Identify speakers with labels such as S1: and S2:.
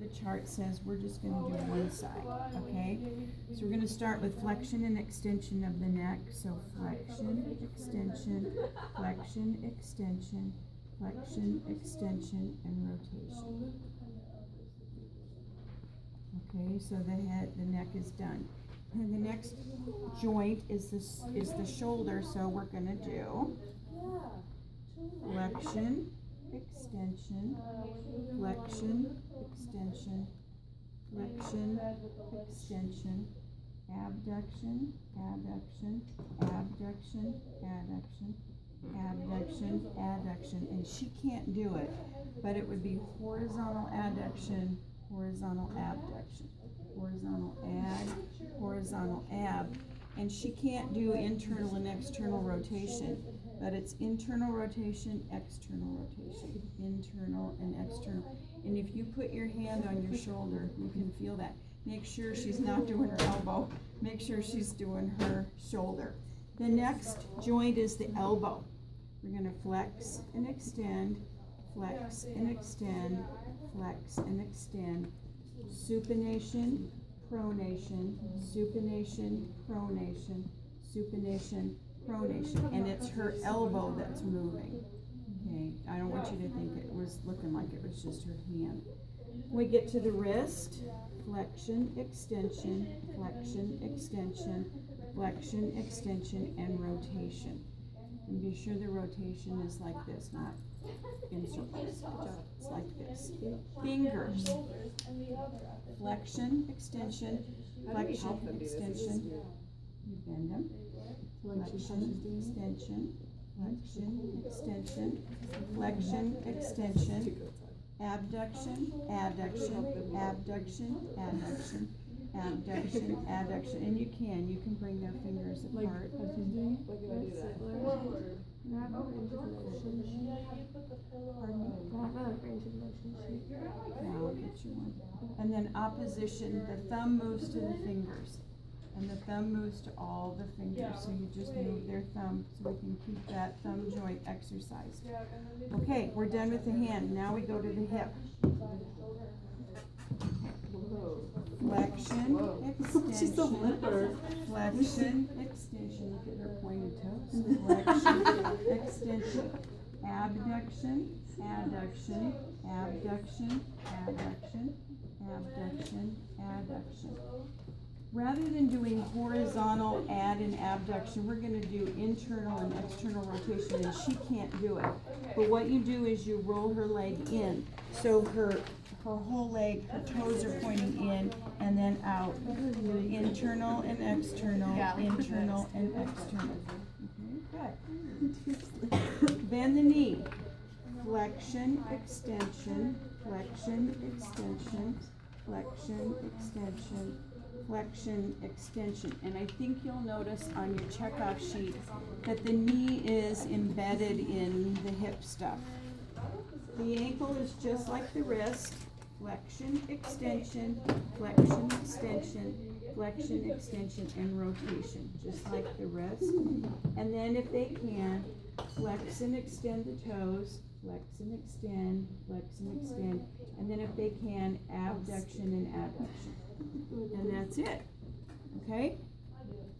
S1: the chart says we're just going to do one side, okay? So we're going to start with flexion and extension of the neck. So flexion, extension, flexion, extension, flexion, extension, and rotation. Okay, so the neck is done. And the next joint is the shoulder, so we're going to do flexion, extension, flexion, extension, flexion, extension, abduction, adduction, abduction, adduction, abduction, adduction. And she can't do it, but it would be horizontal adduction, horizontal abduction, horizontal add, horizontal ab. And she can't do internal and external rotation, but it's internal rotation, external rotation, internal and external. And if you put your hand on your shoulder, you can feel that. Make sure she's not doing her elbow. Make sure she's doing her shoulder. The next joint is the elbow. We're going to flex and extend, flex and extend, flex and extend. Supination, pronation, supination, pronation, supination, pronation. And it's her elbow that's moving. Okay, I don't want you to think it was looking like it was just her hand. We get to the wrist, flexion, extension, flexion, extension, flexion, extension, and rotation. And be sure the rotation is like this, not in circles. It's like this. Fingers, flexion, extension, flexion, extension. You bend them. Flexion, extension, flexion, extension, flexion, extension, abduction, adduction, abduction, adduction, abduction, adduction. And you can bring their fingers apart.
S2: Like she's doing it? Like Ziegler? Can I have a range of motion sheet? Pardon me? Can I have a range of motion sheet?
S1: Yeah, I'll get you one. And then opposition, the thumb moves to the fingers. And the thumb moves to all the fingers. So you just move their thumb so we can keep that thumb joint exercised. Okay, we're done with the hand. Now we go to the hip. Flexion, extension, flexion, extension. Look at her pointed toes. Flexion, extension, abduction, adduction, abduction, adduction, abduction, adduction. Rather than doing horizontal add and abduction, we're going to do internal and external rotation, and she can't do it. But what you do is you roll her leg in. So her whole leg, her toes are pointing in and then out. Internal and external, internal and external. Okay, good. Bend the knee. Flexion, extension, flexion, extension, flexion, extension, flexion, extension. And I think you'll notice on your checkoff sheet that the knee is embedded in the hip stuff. The ankle is just like the wrist. Flexion, extension, flexion, extension, flexion, extension, and rotation, just like the wrist. And then if they can, flex and extend the toes, flex and extend, flex and extend, and then if they can, abduction and adduction. And that's it, okay?